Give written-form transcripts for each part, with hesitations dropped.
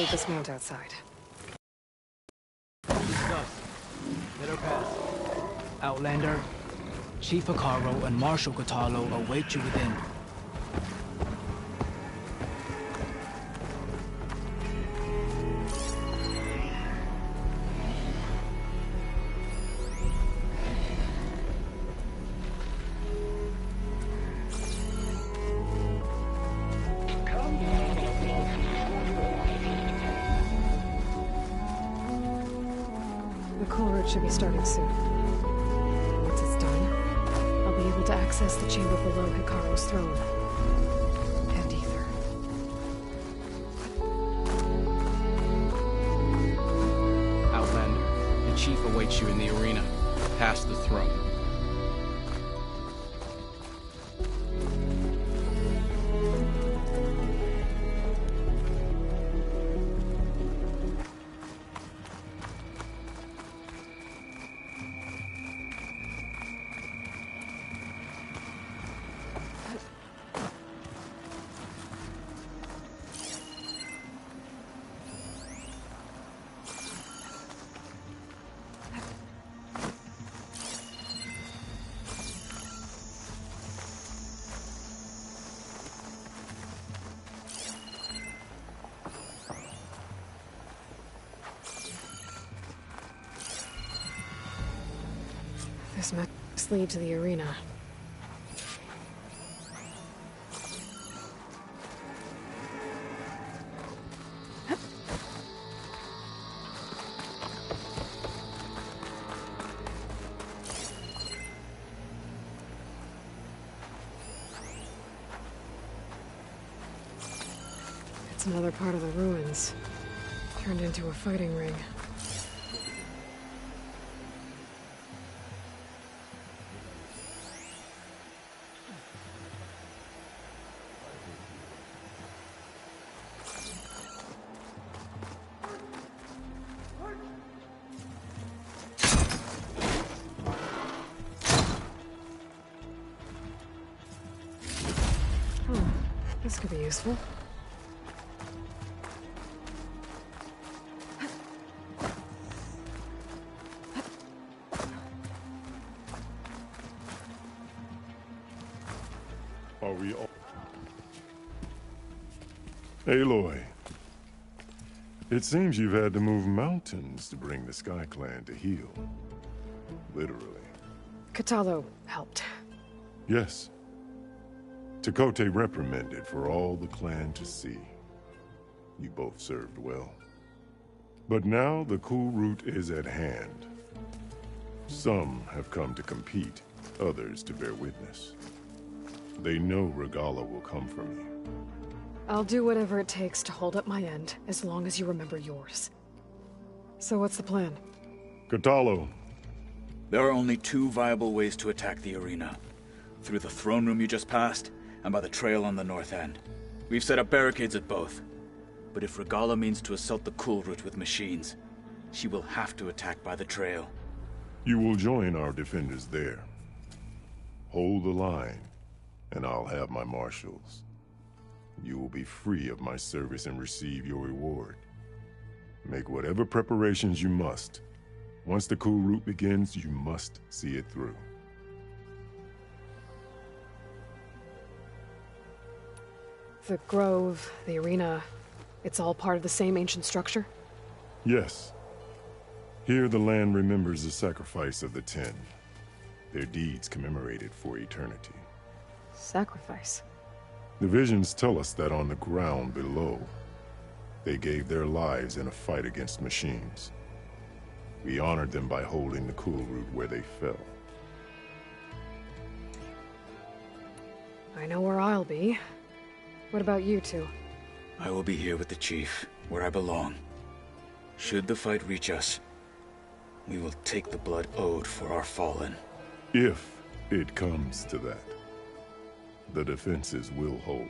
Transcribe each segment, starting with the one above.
safest mount outside. Discuss. Let her pass. Outlander, Chief Hikaru and Marshal Katalo await you within. The Kulrut should be starting soon. Once it's done, I'll be able to access the chamber below Hikaru's throne. And ether. Outlander, the chief awaits you in the arena, past the throne. This must lead to the arena. It's another part of the ruins, turned into a fighting ring. Oh, this could be useful. Are we all... Aloy. It seems you've had to move mountains to bring the Sky Clan to heal. Literally. Katalo helped. Yes. Tekote reprimanded for all the clan to see. You both served well. But now the Kulrut is at hand. Some have come to compete, others to bear witness. They know Regala will come for me. I'll do whatever it takes to hold up my end, as long as you remember yours. So what's the plan? Katalo. There are only two viable ways to attack the arena. Through the throne room you just passed, and by the trail on the north end. We've set up barricades at both. But if Regala means to assault the Kulrut with machines, she will have to attack by the trail. You will join our defenders there. Hold the line, and I'll have my marshals. You will be free of my service and receive your reward. Make whatever preparations you must. Once the Kulrut begins, you must see it through. The grove, the arena, it's all part of the same ancient structure? Yes. Here the land remembers the sacrifice of the Ten. Their deeds commemorated for eternity. Sacrifice? The visions tell us that on the ground below, they gave their lives in a fight against machines. We honored them by holding the Kulrut where they fell. I know where I'll be. What about you two? I will be here with the chief, where I belong. Should the fight reach us, we will take the blood owed for our fallen. If it comes to that, the defenses will hold.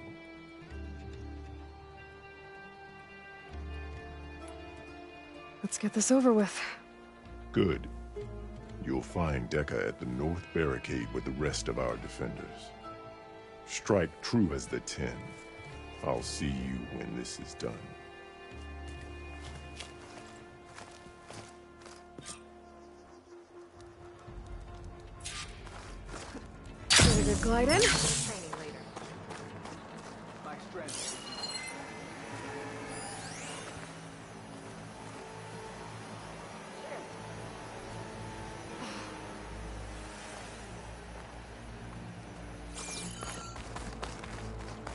Let's get this over with. Good. You'll find Dekka at the north barricade with the rest of our defenders. Strike true as the Ten. I'll see you when this is done. glide in. Training later. My strength.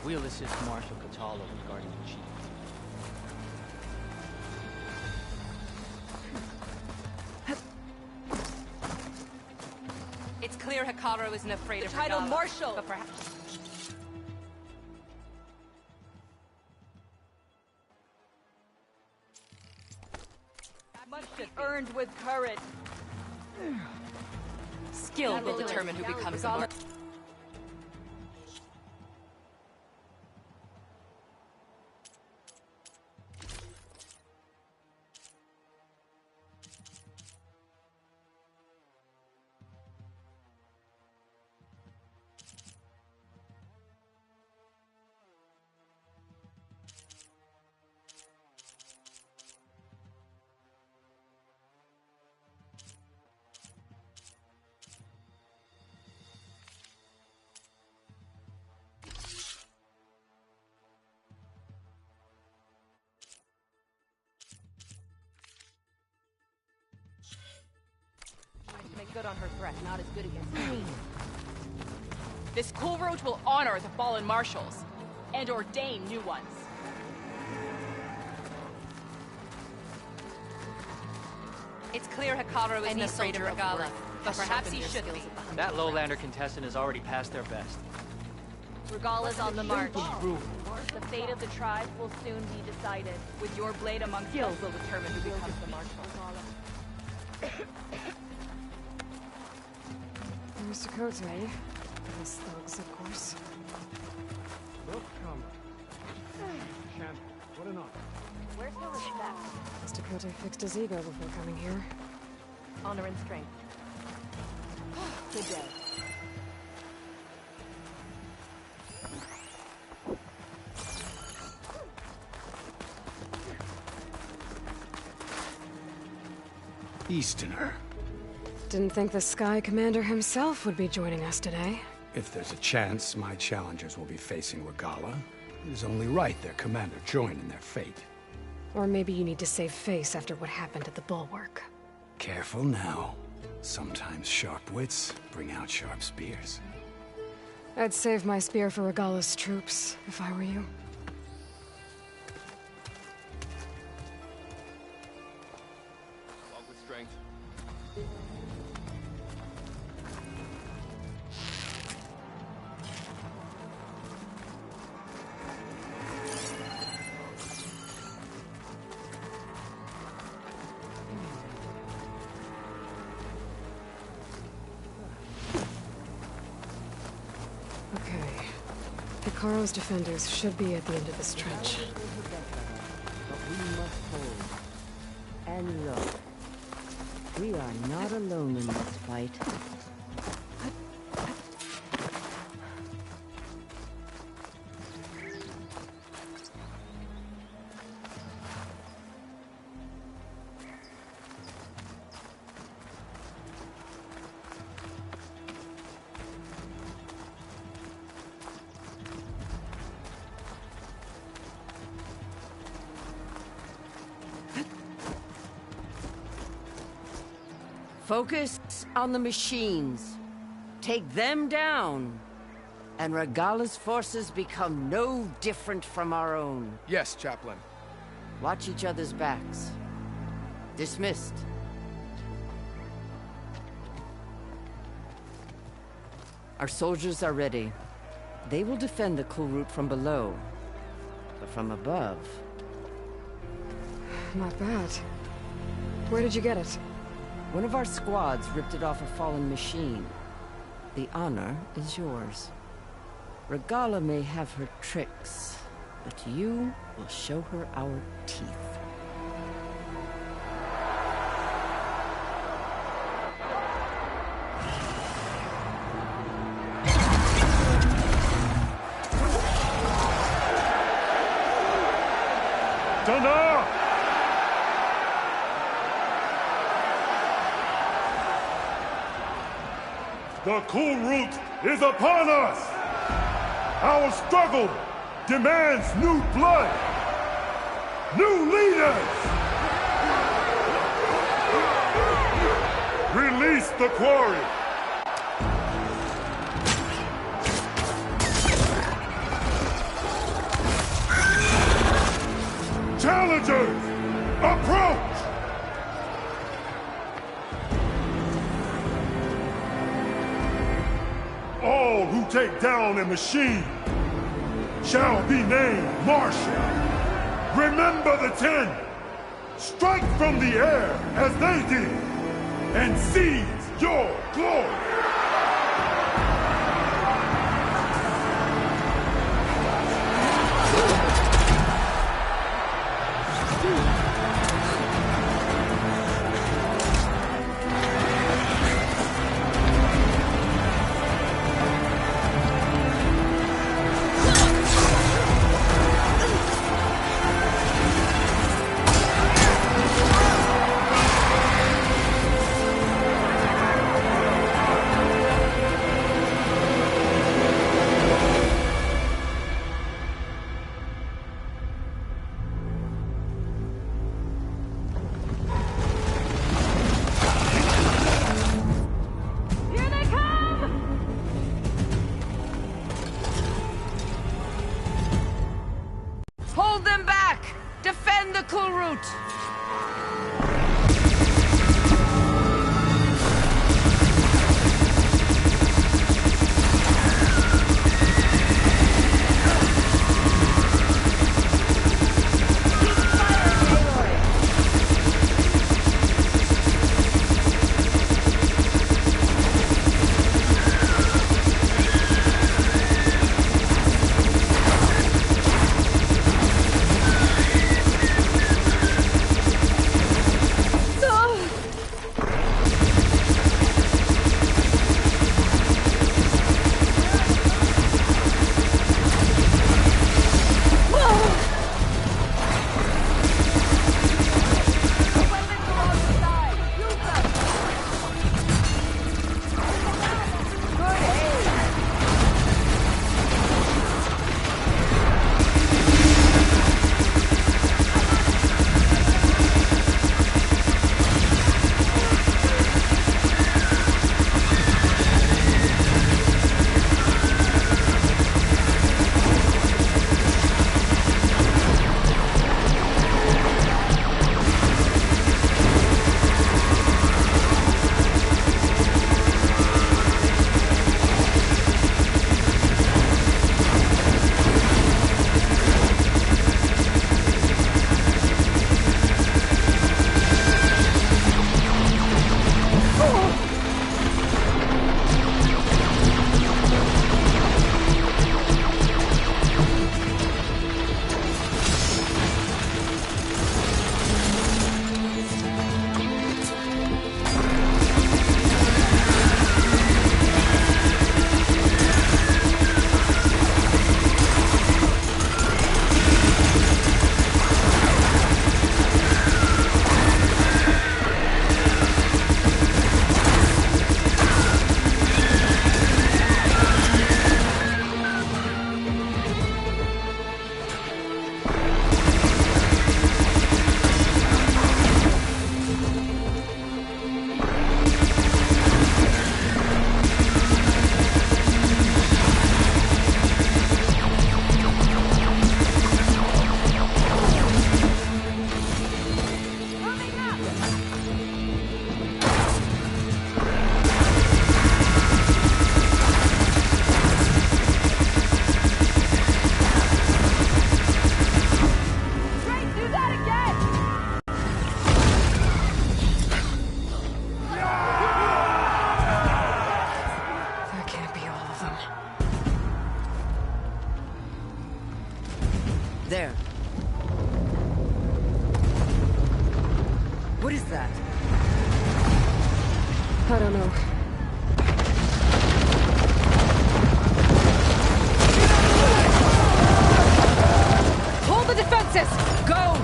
We'll assist Marshal Catalo regarding the chief. It's clear Hikaru isn't afraid of title Regala, Marshal. but perhaps... Must be earned with courage. Skill will determine who becomes a mark. Make good on her threat, not as good against me. This Kulrut will honor the fallen marshals, and ordain new ones. It's clear Hikaru isn't afraid of Regala, but perhaps he should be. That lowlander contestant has already passed their best. Regala's on the march. The fate of the tribe will soon be decided. With your blade among skills will determine who becomes the marshal. Mr. Kote. Those thugs, of course. Look, comrade. Champion, what an honor. Where's the respect? Mr. Kote fixed his ego before coming here. Honor and strength. Good day. Easterner. Didn't think the Sky Commander himself would be joining us today. If there's a chance my challengers will be facing Regala, it is only right their commander join in their fate. Or maybe you need to save face after what happened at the Bulwark. Careful now. Sometimes sharp wits bring out sharp spears. I'd save my spear for Regala's troops, if I were you. Walk with strength. Okay. Hikaru's defenders should be at the end of this trench. But we must hold. And look, we are not alone in this fight. Focus on the machines. Take them down. And Regala's forces become no different from our own. Yes, Chaplain. Watch each other's backs. Dismissed. Our soldiers are ready. They will defend the Kulrut from below. But from above... Not bad. Where did you get it? One of our squads ripped it off a fallen machine. The honor is yours. Regala may have her tricks, but you will show her our teeth. Dana! The Kulrut is upon us! Our struggle demands new blood! New leaders! Release the quarry! Challengers, approach! All who take down a machine shall be named Marshal. Remember the 10. Strike from the air as they did, and seize your glory. Hold them back! Defend the Kulrut! There. What is that? I don't know. Hold the defenses! Go!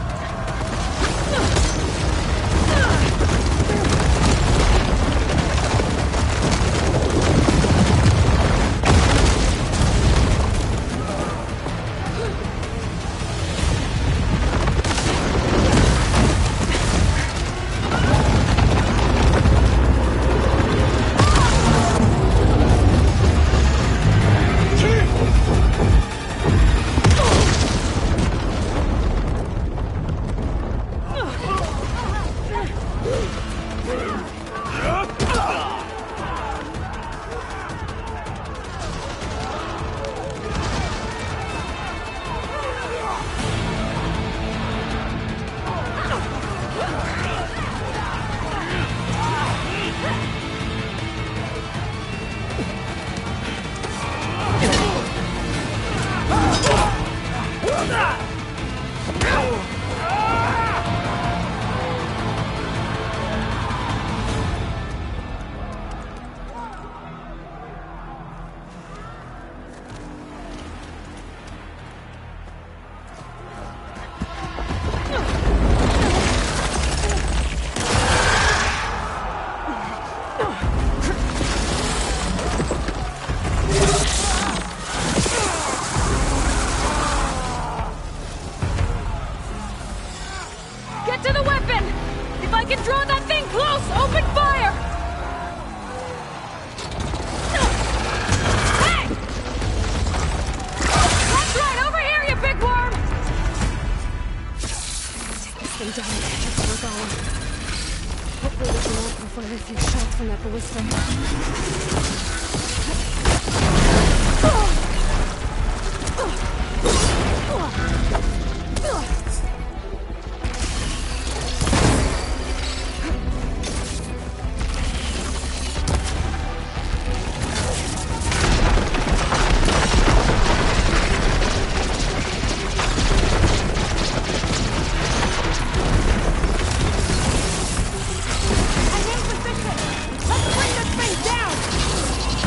Let's bring this thing down!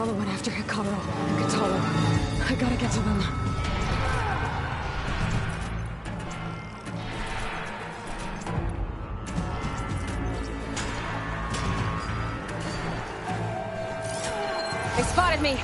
Regala went after Hikaru and Katalo. I gotta get to them. They spotted me!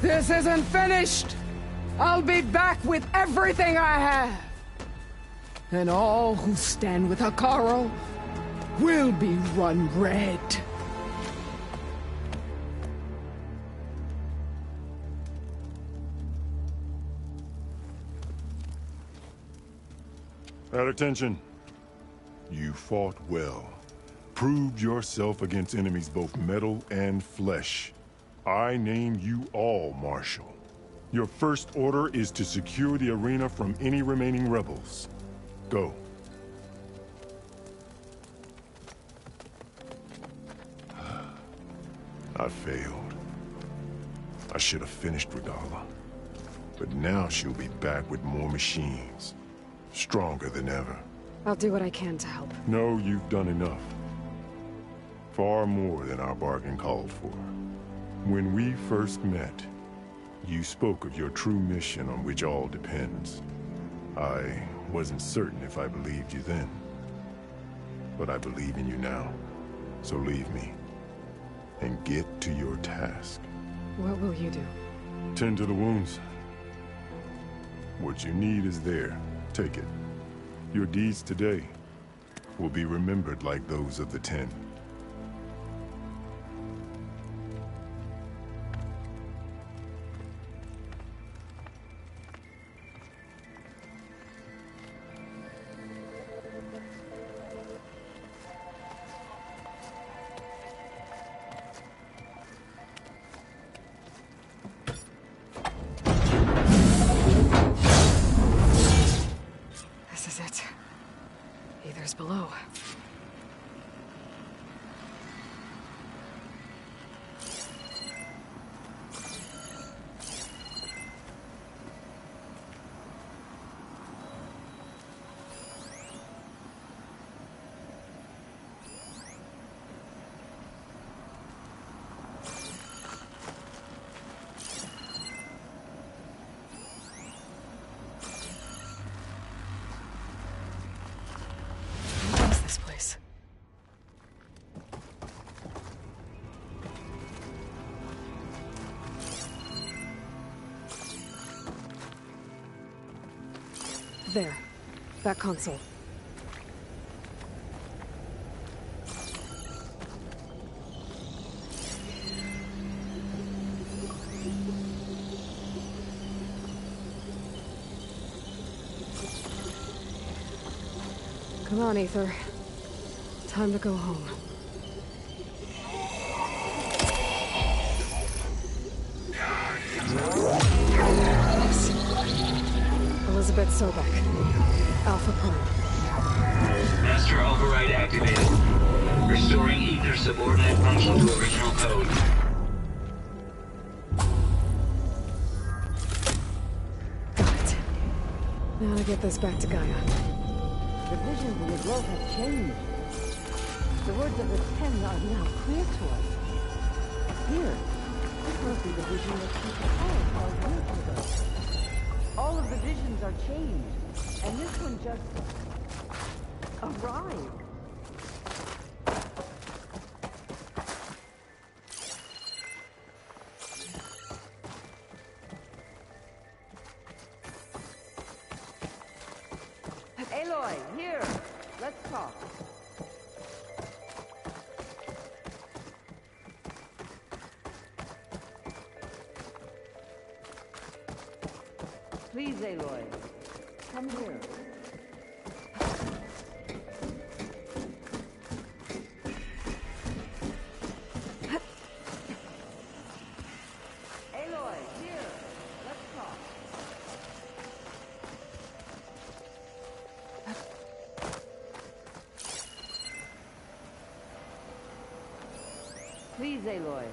This isn't finished! I'll be back with everything I have! And all who stand with Hikaru will be run red. At attention. You fought well. Proved yourself against enemies both metal and flesh. I name you all Marshal. Your first order is to secure the arena from any remaining rebels. Go. I failed. I should have finished Regala. But now she'll be back with more machines. Stronger than ever. I'll do what I can to help. No, you've done enough. Far more than our bargain called for. When we first met, you spoke of your true mission on which all depends. I wasn't certain if I believed you then. But I believe in you now. So leave me. And get to your task. What will you do? Tend to the wounds. What you need is there. Take it. Your deeds today will be remembered like those of the 10. There. That console. Come on, Aether. Time to go home. Elizabeth Sobek. Alpha Prime. Master override activated. Restoring Aether subordinate function to original code. Got it. Now to get this back to Gaia. The visions of the grove have changed. The words of the Ten are now clear to us. Here, this must be the vision that Chief calls years ago. All of the visions are changed, and this one just arrived. Aloy, here. Let's talk. Please, Aloy. Come here. Aloy, here. Let's talk. Please, Aloy.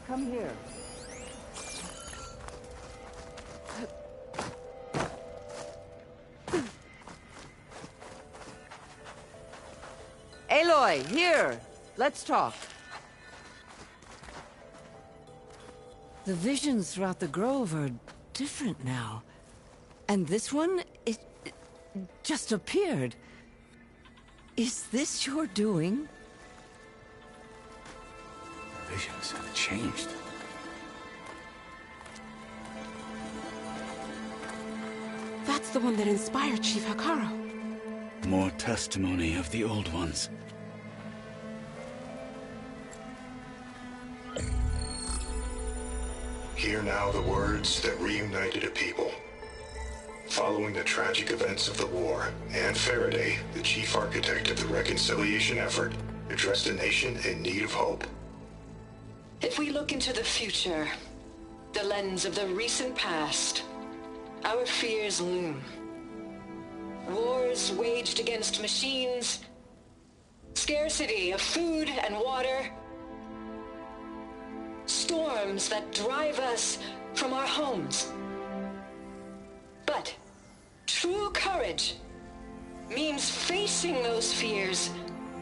Come here. Aloy, here! Let's talk. The visions throughout the grove are different now. And this one, it just appeared. Is this your doing? Visions have changed. That's the one that inspired Chief Hekarro. More testimony of the old ones. Hear now the words that reunited a people. Following the tragic events of the war, Anne Faraday, the chief architect of the reconciliation effort, addressed a nation in need of hope. If we look into the future, the lens of the recent past, our fears loom. Wars waged against machines, scarcity of food and water, storms that drive us from our homes. But true courage means facing those fears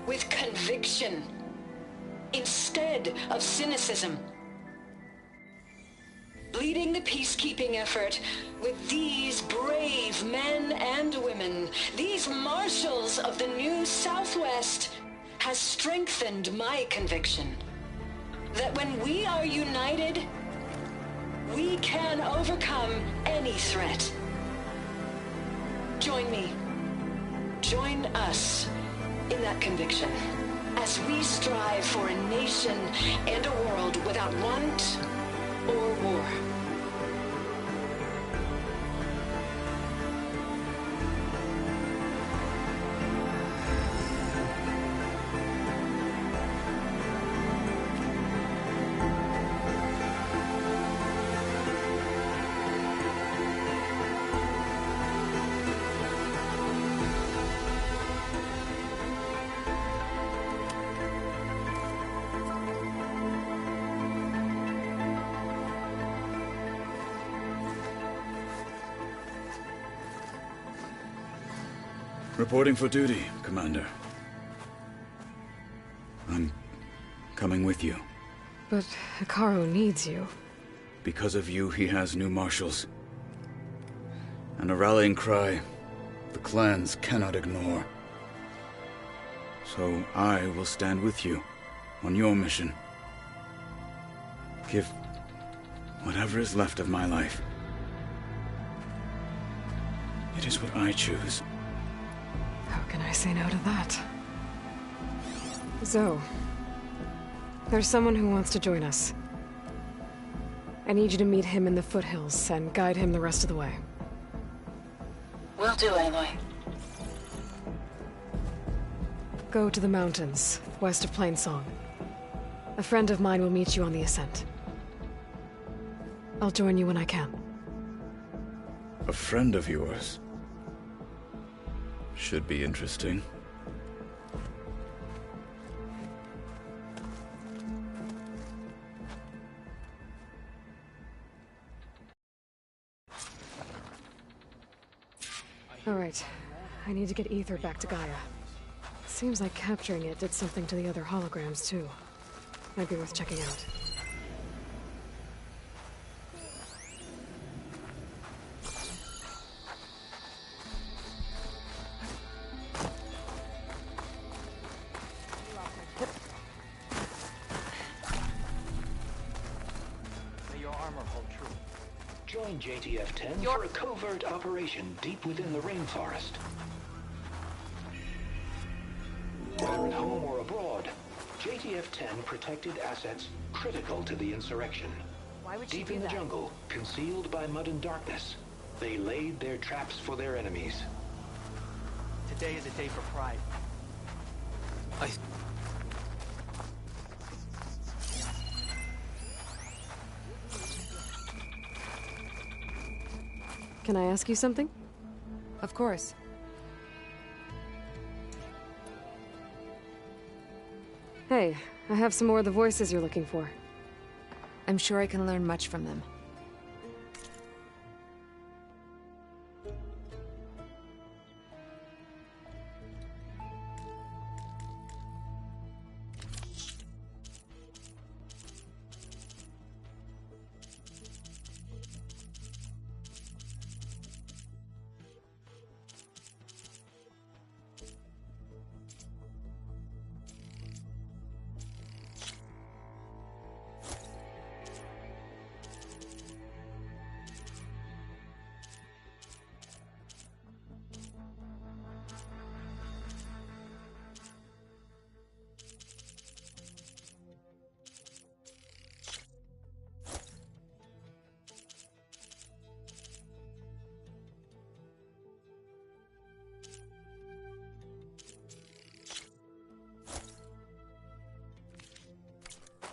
with conviction instead of cynicism. Leading the peacekeeping effort with these brave men and women, these marshals of the new Southwest, has strengthened my conviction that when we are united, we can overcome any threat. Join me. Join us in that conviction as we strive for a nation and a world without want or war. Reporting for duty, Commander. I'm coming with you. But Hekarro needs you. Because of you, he has new marshals. And a rallying cry the clans cannot ignore. So I will stand with you on your mission. Give whatever is left of my life It is what I choose. How can I say no to that? Zoe, there's someone who wants to join us. I need you to meet him in the foothills and guide him the rest of the way. Will do, Aloy. Go to the mountains, west of Plainsong. A friend of mine will meet you on the ascent. I'll join you when I can. A friend of yours? Should be interesting. All right. I need to get Ether back to Gaia. Seems like capturing it did something to the other holograms, too. Might be worth checking out. May your armor hold true. Join JTF-10 for a covert operation deep within the rainforest. Whether at home or abroad, JTF-10 protected assets critical to the insurrection. Why would she Deep do in the that? jungle, concealed by mud and darkness, they laid their traps for their enemies. Today is a day for pride. Can I ask you something? Of course. Hey, I have some more of the voices you're looking for. I'm sure I can learn much from them.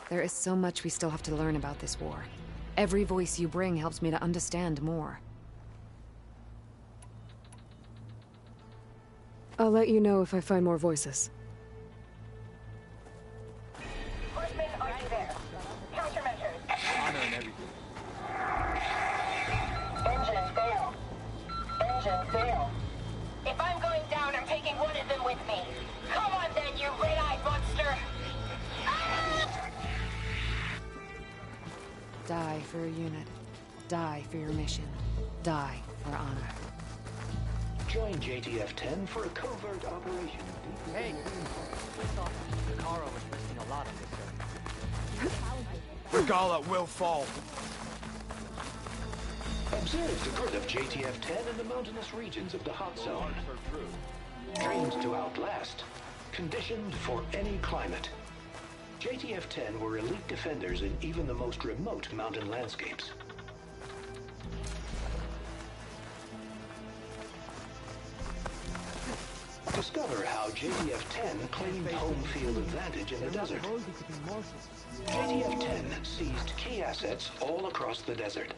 There is so much we still have to learn about this war. Every voice you bring helps me to understand more. I'll let you know if I find more voices. Horsemen, are you there? Countermeasures. Honor and everything. Engine fail. Engine fail. If I'm going down, I'm taking one of them with me. Come on then, you red-eyed monster! Die for your unit. Die for your mission. Die for honor. Join JTF-10 for a covert operation. Hey! Karo is risking a lot on this area. Regala will fall. Observe the grid of JTF-10 in the mountainous regions of the hot zone. Trained to outlast. Conditioned for any climate. JTF-10 were elite defenders in even the most remote mountain landscapes. Discover how JTF-10 claimed home field advantage in the desert. JTF-10 seized key assets all across the desert.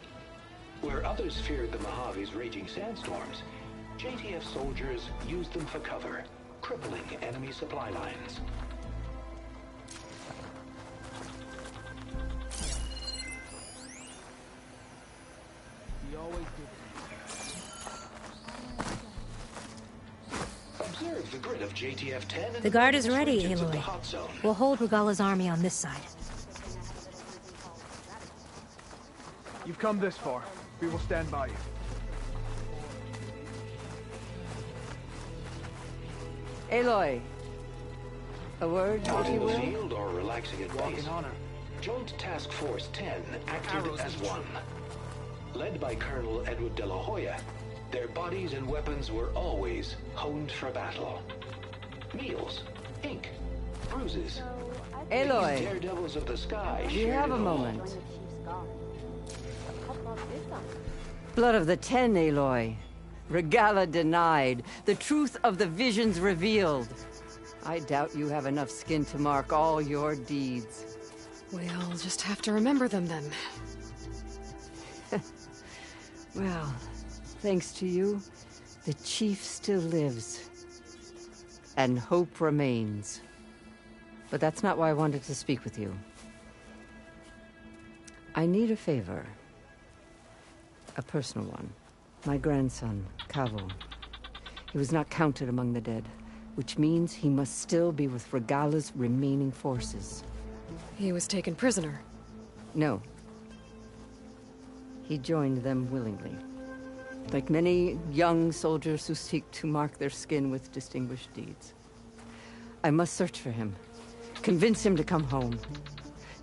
Where others feared the Mojave's raging sandstorms, JTF soldiers used them for cover, crippling enemy supply lines. We always do. Observe the grid of JTF-10. The guard is ready, regions of the Aloy. hot zone. We'll hold Regala's army on this side. You've come this far. We will stand by you. Aloy. A word, Out if in you the will? field or relaxing at Walk base, in honor. Joint Task Force 10 acted Arrows as in the one. Led by Colonel Edward de la Hoya, their bodies and weapons were always honed for battle. Meals, ink, bruises. Aloy, These daredevils of the sky do you shared have it a all. moment? Blood of the Ten, Aloy. Regala denied. The truth of the visions revealed. I doubt you have enough skin to mark all your deeds. We'll just have to remember them then. Well, thanks to you, the Chief still lives. And hope remains. But that's not why I wanted to speak with you. I need a favor. A personal one. My grandson, Kavo. He was not counted among the dead, which means he must still be with Regala's remaining forces. He was taken prisoner. No. He joined them willingly. Like many young soldiers who seek to mark their skin with distinguished deeds. I must search for him. Convince him to come home.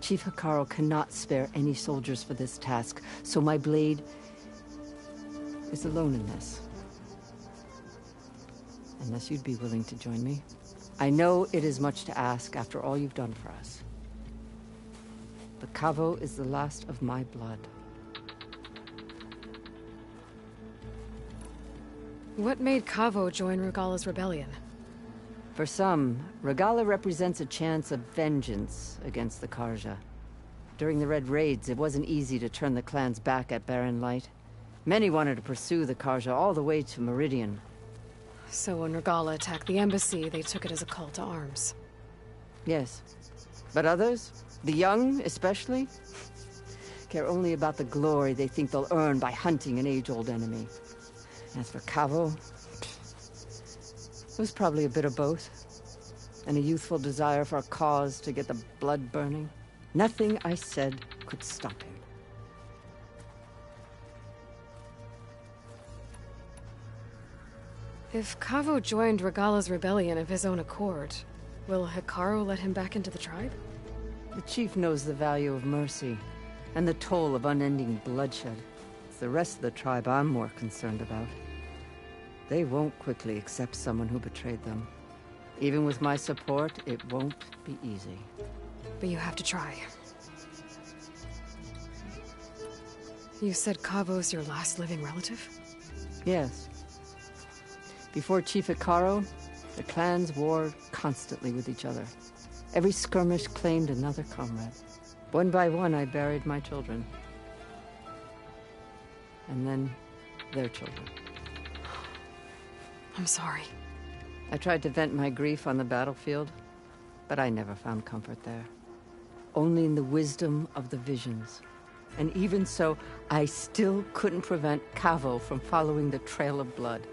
Chief Hekarro cannot spare any soldiers for this task, so my blade is alone in this. Unless you'd be willing to join me. I know it is much to ask after all you've done for us. But Kavo is the last of my blood. What made Kavo join Regala's rebellion? For some, Regala represents a chance of vengeance against the Karja. During the Red Raids, it wasn't easy to turn the clan's back at Barren Light. Many wanted to pursue the Karja all the way to Meridian. So when Regala attacked the embassy, they took it as a call to arms. Yes. But others, the young especially, care only about the glory they think they'll earn by hunting an age-old enemy. As for Kavo, it was probably a bit of both. And a youthful desire for a cause to get the blood burning. Nothing I said could stop him. If Kavo joined Regala's rebellion of his own accord, will Hekarro let him back into the tribe? The chief knows the value of mercy, and the toll of unending bloodshed. It's the rest of the tribe I'm more concerned about. They won't quickly accept someone who betrayed them. Even with my support, it won't be easy. But you have to try. You said Kavo's your last living relative? Yes. Before Chief Hekarro, the clans warred constantly with each other. Every skirmish claimed another comrade. One by one, I buried my children. And then, their children. I'm sorry. I tried to vent my grief on the battlefield, but I never found comfort there. Only in the wisdom of the visions. And even so, I still couldn't prevent Kavo from following the trail of blood.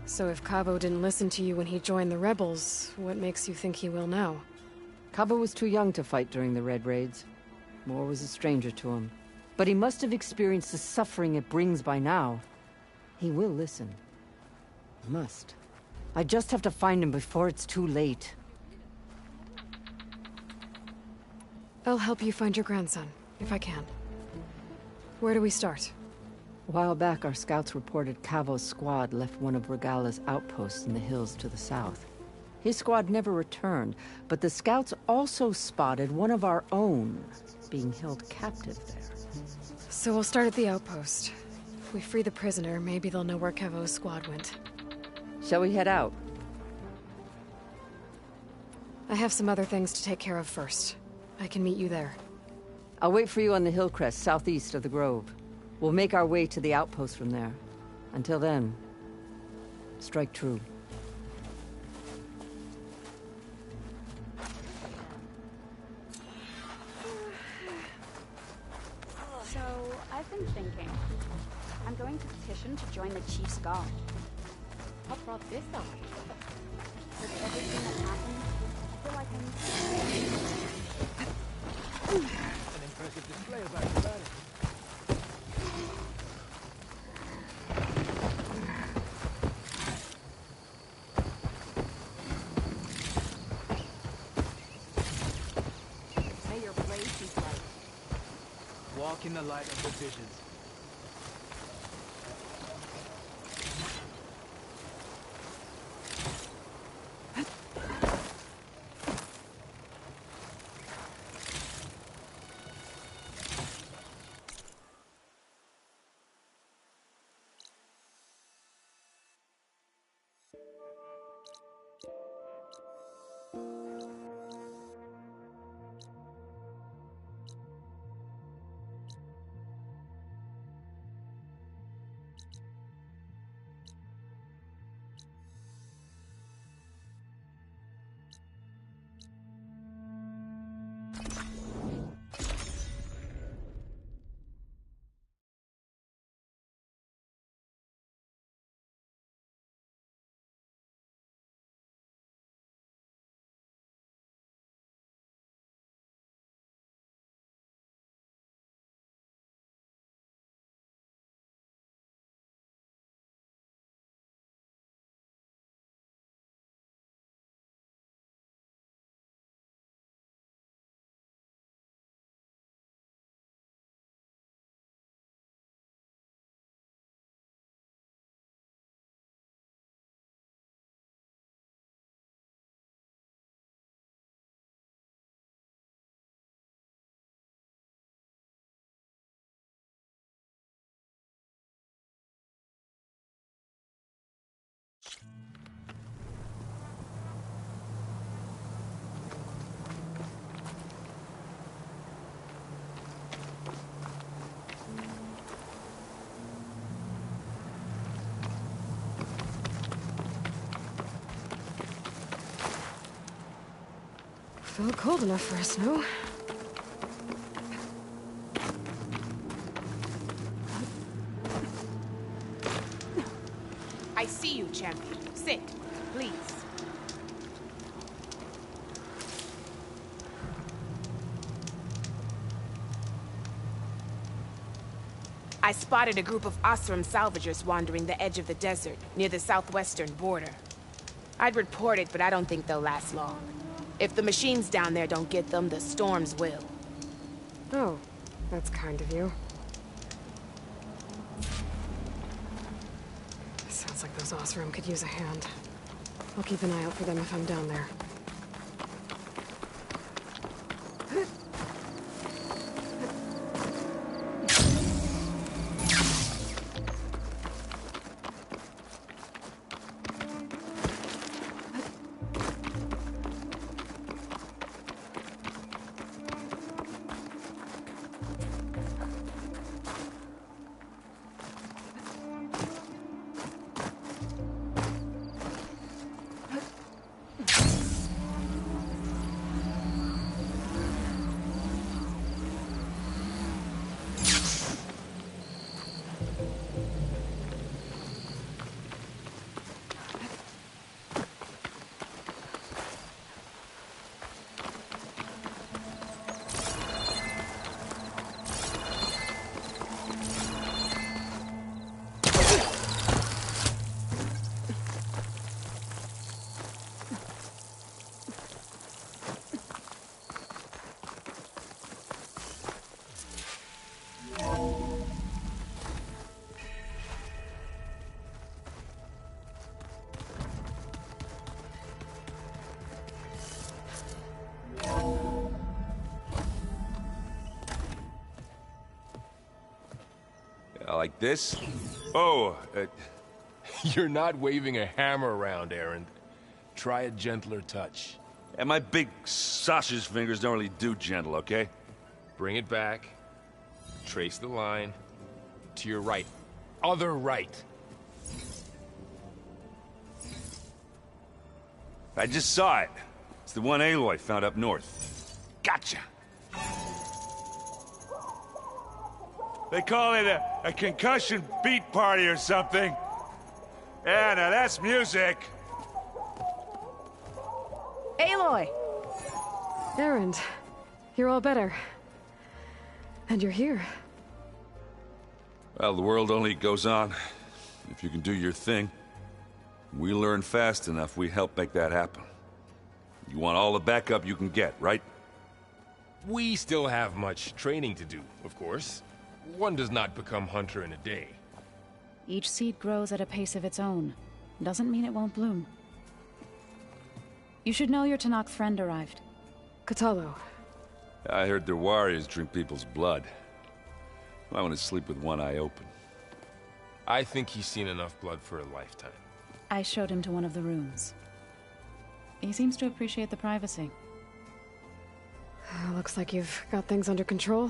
So if Kavo didn't listen to you when he joined the rebels, what makes you think he will now? Kavo was too young to fight during the Red Raids. War was a stranger to him. But he must have experienced the suffering it brings by now. He will listen. Must. I just have to find him before it's too late. I'll help you find your grandson, if I can. Where do we start? A while back, our scouts reported Kavo's squad left one of Regala's outposts in the hills to the south. His squad never returned, but the scouts also spotted one of our own being held captive there. So we'll start at the outpost. If we free the prisoner, maybe they'll know where Kavo's squad went. Shall we head out? I have some other things to take care of first. I can meet you there. I'll wait for you on the hill crest southeast of the grove. We'll make our way to the outpost from there. Until then, strike true. So, I've been thinking. I'm going to petition to join the Chief's Guard. What brought this up? With everything that happened, I feel like An impressive display of acrobatics. walk in the light of the visions. Felt cold enough for a snow. I see you, champion. Sit, please. I spotted a group of Osram salvagers wandering the edge of the desert, near the southwestern border. I'd report it, but I don't think they'll last long. If the machines down there don't get them, the storms will. Oh, that's kind of you. Sounds like those Osram could use a hand. I'll keep an eye out for them if I'm down there. Like this? Oh, you're not waving a hammer around, Aaron. Try a gentler touch. And my big sausage fingers don't really do gentle, okay? Bring it back. Trace the line. To your right. Other right. I just saw it. It's the one Aloy found up north. Gotcha! They call it a concussion beat party or something. Yeah, now that's music. Aloy! Erend, you're all better. And you're here. Well, the world only goes on if you can do your thing. We learn fast enough, we help make that happen. You want all the backup you can get, right? We still have much training to do, of course. One does not become hunter in a day. Each seed grows at a pace of its own. Doesn't mean it won't bloom. You should know your Tanakh friend arrived. Kotallo. I heard their warriors drink people's blood. I want to sleep with one eye open. I think he's seen enough blood for a lifetime. I showed him to one of the rooms. He seems to appreciate the privacy. Looks like you've got things under control.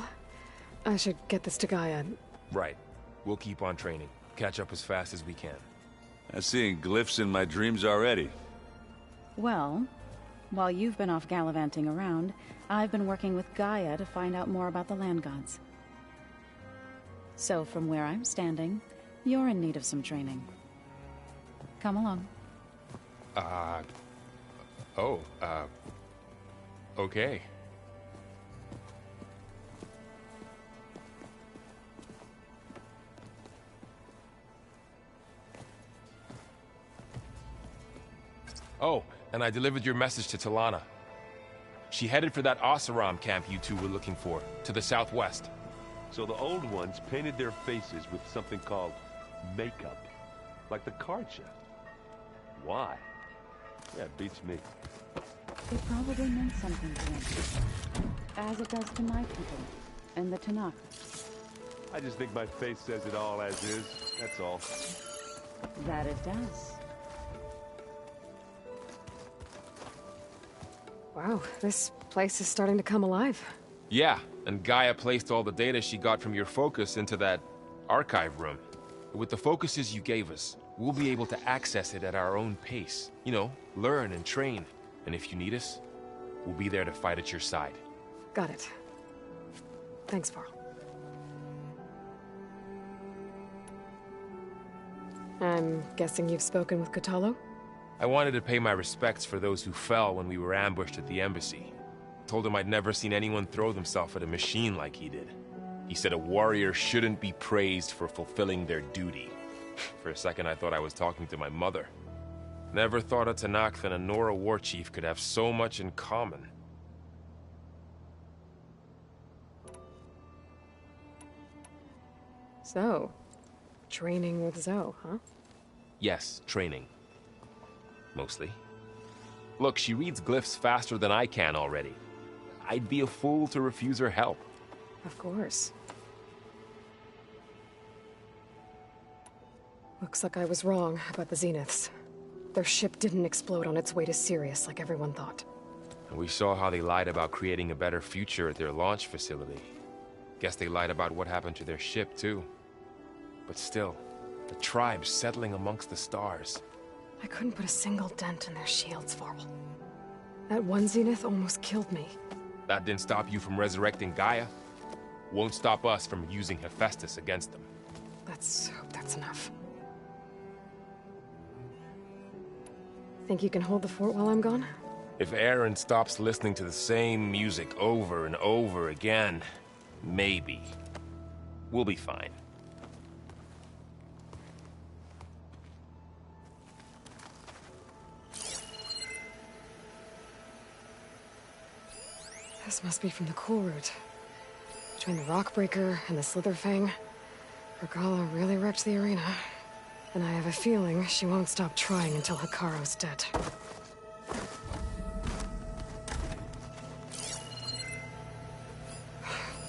I should get this to Gaia. Right. We'll keep on training. Catch up as fast as we can. I'm seeing glyphs in my dreams already. Well, while you've been off gallivanting around, I've been working with Gaia to find out more about the land gods. So from where I'm standing, you're in need of some training. Come along. Okay. Oh, and I delivered your message to Talana. She headed for that Oseram camp you two were looking for, to the southwest. So the old ones painted their faces with something called makeup. Like the card chef. Why? Yeah, it beats me. It probably meant something to them. As it does to my people, and the Tanakh. I just think my face says it all as is, that's all. That it does. Wow, this place is starting to come alive. Yeah, and Gaia placed all the data she got from your focus into that archive room. With the focuses you gave us, we'll be able to access it at our own pace. You know, learn and train. And if you need us, we'll be there to fight at your side. Got it. Thanks, Varl. I'm guessing you've spoken with Kotallo? I wanted to pay my respects for those who fell when we were ambushed at the embassy. Told him I'd never seen anyone throw themselves at a machine like he did. He said a warrior shouldn't be praised for fulfilling their duty. For a second I thought I was talking to my mother. Never thought a Tanakh and a Nora war chief could have so much in common. So, training with Zoe, huh? Yes, training. Mostly. Look, she reads glyphs faster than I can already. I'd be a fool to refuse her help. Of course. Looks like I was wrong about the Zeniths. Their ship didn't explode on its way to Sirius like everyone thought. And we saw how they lied about creating a better future at their launch facility. Guess they lied about what happened to their ship, too. But still, the tribes settling amongst the stars. I couldn't put a single dent in their shields, Varl. That one Zenith almost killed me. That didn't stop you from resurrecting Gaia. Won't stop us from using Hephaestus against them. Let's hope that's enough. Think you can hold the fort while I'm gone? If Aaron stops listening to the same music over and over again, maybe. We'll be fine. This must be from the Kulrut. Between the Rockbreaker and the Slitherfang, Regala really wrecked the arena. And I have a feeling she won't stop trying until Hikaru's dead.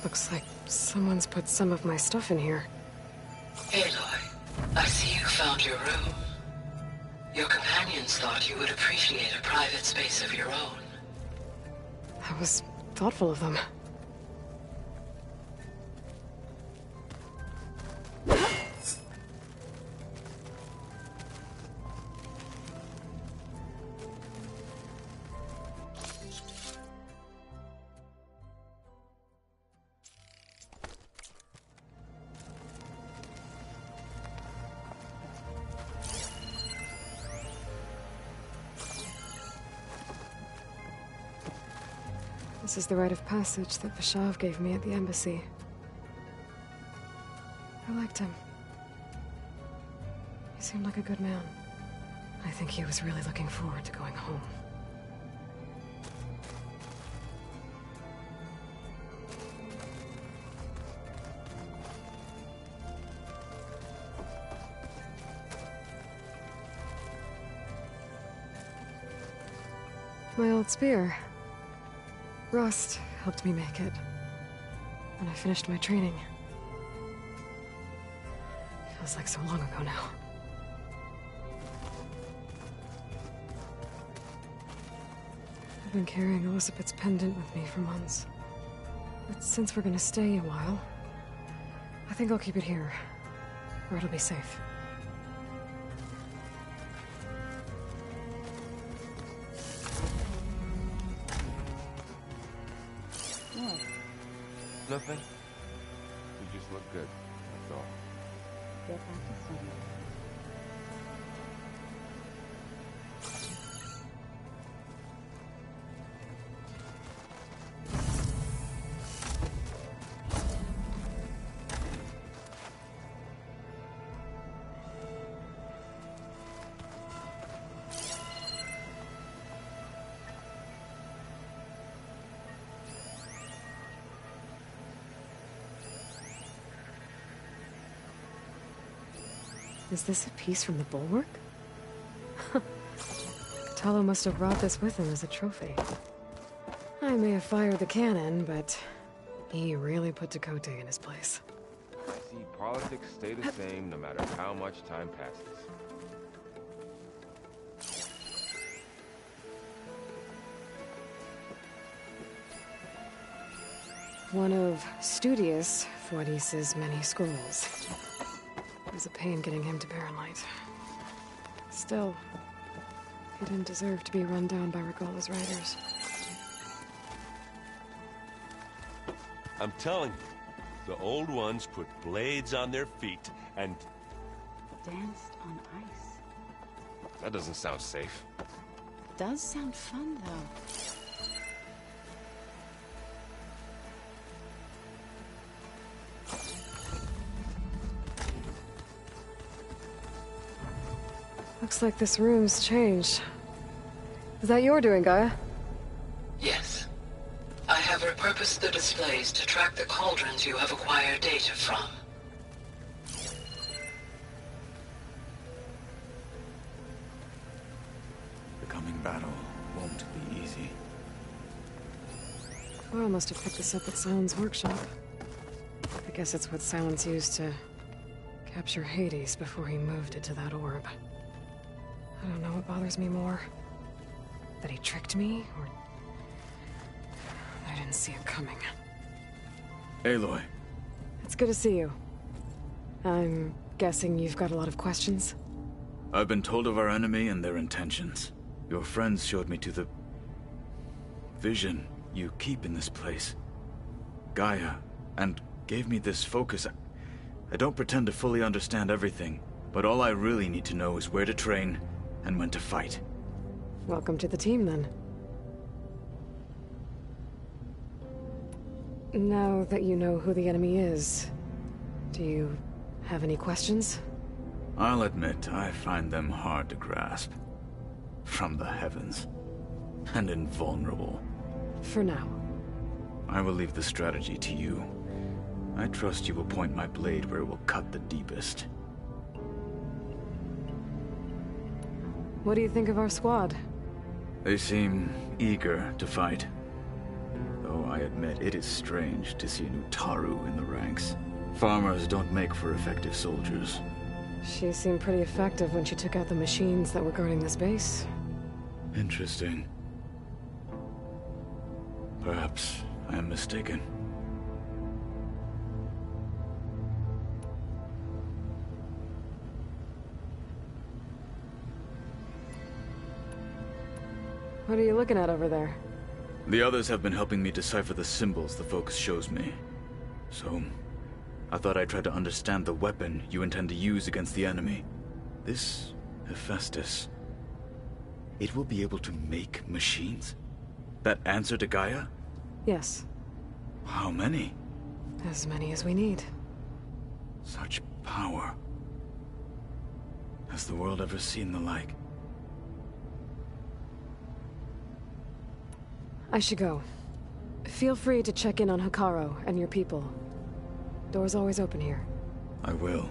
Looks like someone's put some of my stuff in here. Aloy, I see you found your room. Your companions thought you would appreciate a private space of your own. That was thoughtful of them. This is the rite of passage that Vashav gave me at the embassy. I liked him. He seemed like a good man. I think he was really looking forward to going home. My old spear. Rust helped me make it. When I finished my training. Feels like so long ago now. I've been carrying Elizabeth's pendant with me for months. But since we're gonna stay a while, I think I'll keep it here, where it'll be safe. What? Nothing. You just look good. That's all. Get back to sleep. Is this a piece from the bulwark? Kotallo must have brought this with him as a trophy. I may have fired the cannon, but he really put Dakota in his place. See, politics stay the same no matter how much time passes. One of Studious Fuadis's many scrolls. It was a pain getting him to Barrenlight. Still, he didn't deserve to be run down by Regala's riders. I'm telling you, the old ones put blades on their feet and... Danced on ice. That doesn't sound safe. Does sound fun, though. Looks like this room's changed. Is that your doing, Gaia? Yes. I have repurposed the displays to track the cauldrons you have acquired data from. The coming battle won't be easy. Coral must have picked this up at Silence Workshop. I guess it's what Silence used to capture Hades before he moved it to that orb. I don't know what bothers me more. That he tricked me, or that I didn't see it coming. Aloy. It's good to see you. I'm guessing you've got a lot of questions? I've been told of our enemy and their intentions. Your friends showed me to the... vision you keep in this place. Gaia, and gave me this focus. I don't pretend to fully understand everything, but all I really need to know is where to train and when to fight. Welcome to the team, then. Now that you know who the enemy is, do you have any questions? I'll admit, I find them hard to grasp. From the heavens. And invulnerable. For now. I will leave the strategy to you. I trust you will point my blade where it will cut the deepest. What do you think of our squad? They seem eager to fight. Though I admit it is strange to see a new Taru in the ranks. Farmers don't make for effective soldiers. She seemed pretty effective when she took out the machines that were guarding this base. Interesting. Perhaps I am mistaken. What are you looking at over there? The others have been helping me decipher the symbols the focus shows me. So, I thought I'd try to understand the weapon you intend to use against the enemy. This Hephaestus. It will be able to make machines? That answer to Gaia? Yes. How many? As many as we need. Such power. Has the world ever seen the like? I should go. Feel free to check in on Hikaru and your people. Door's always open here. I will.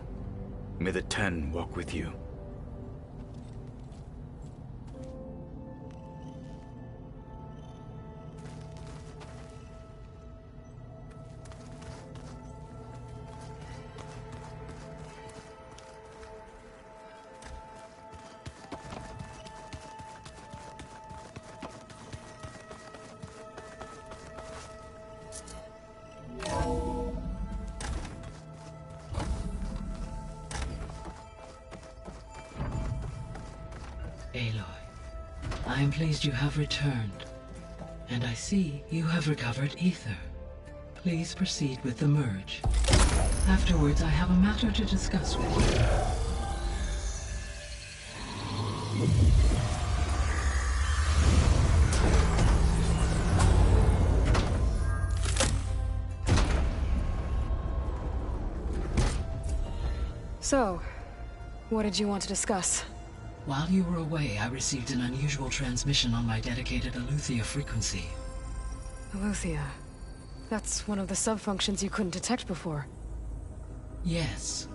May the 10 walk with you. I am pleased you have returned. And I see you have recovered ether. Please proceed with the merge. Afterwards, I have a matter to discuss with you. So, what did you want to discuss? While you were away, I received an unusual transmission on my dedicated Eleuthia frequency. Eleuthia. That's one of the sub-functions you couldn't detect before. Yes.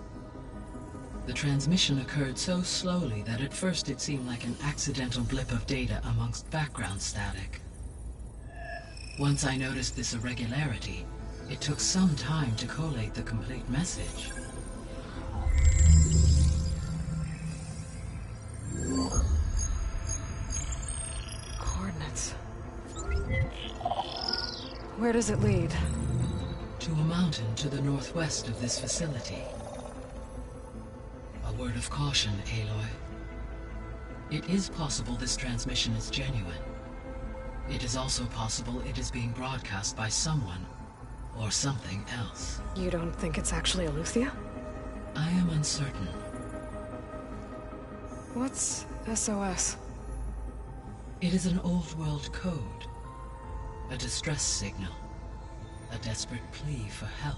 The transmission occurred so slowly that at first it seemed like an accidental blip of data amongst background static. Once I noticed this irregularity, it took some time to collate the complete message. Coordinates. Where does it lead? To a mountain to the northwest of this facility. A word of caution, Aloy. It is possible this transmission is genuine. It is also possible it is being broadcast by someone or something else. You don't think it's actually Eleuthia? I am uncertain. What's SOS? It is an old world code. A distress signal. A desperate plea for help.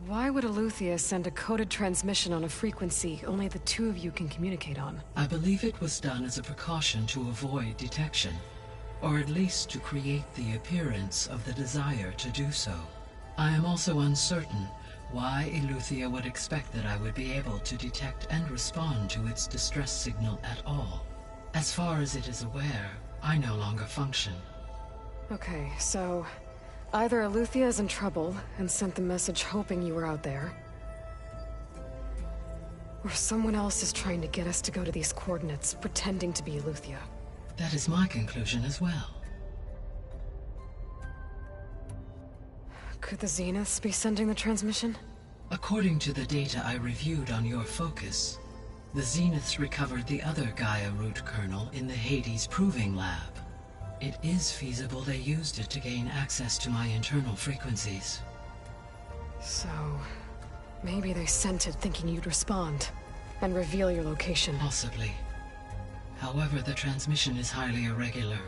Why would Eleuthia send a coded transmission on a frequency only the two of you can communicate on? I believe it was done as a precaution to avoid detection, or at least to create the appearance of the desire to do so. I am also uncertain why Eleuthia would expect that I would be able to detect and respond to its distress signal at all. As far as it is aware, I no longer function. Okay, so either Eleuthia is in trouble and sent the message hoping you were out there, or someone else is trying to get us to go to these coordinates, pretending to be Eleuthia. That is my conclusion as well. Could the Zeniths be sending the transmission? According to the data I reviewed on your focus, the Zeniths recovered the other Gaia root kernel in the Hades Proving Lab. It is feasible they used it to gain access to my internal frequencies. So, maybe they sent it thinking you'd respond and reveal your location. Possibly. However, the transmission is highly irregular.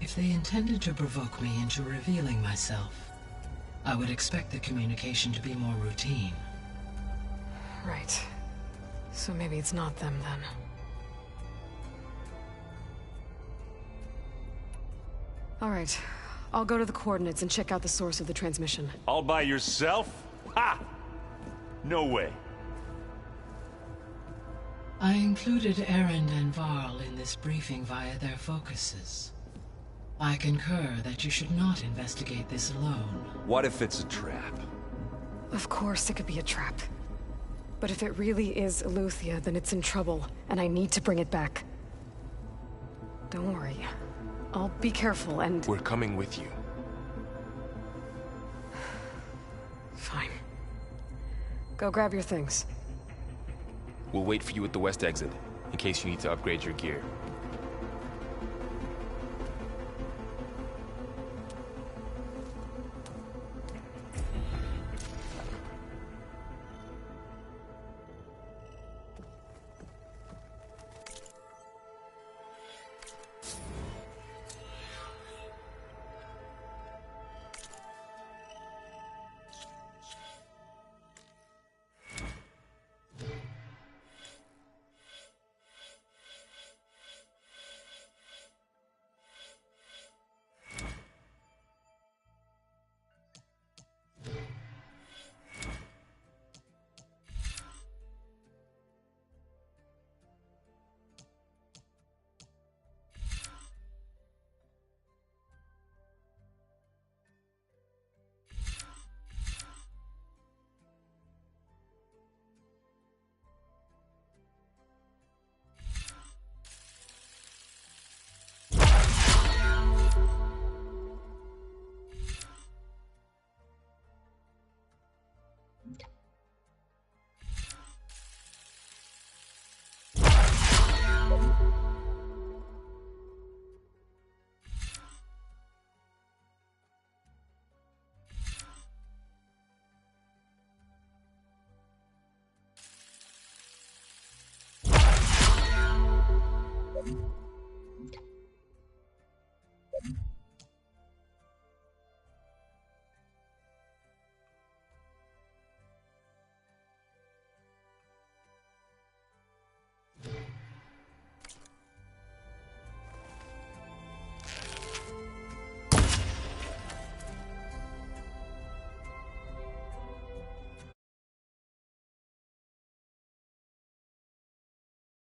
If they intended to provoke me into revealing myself, I would expect the communication to be more routine. Right. So maybe it's not them, then. All right. I'll go to the coordinates and check out the source of the transmission. All by yourself? Ha! No way. I included Erend and Varl in this briefing via their focuses. I concur that you should not investigate this alone. What if it's a trap? Of course it could be a trap. But if it really is Eleuthia, then it's in trouble, and I need to bring it back. Don't worry. I'll be careful and... We're coming with you. Fine. Go grab your things. We'll wait for you at the west exit, in case you need to upgrade your gear.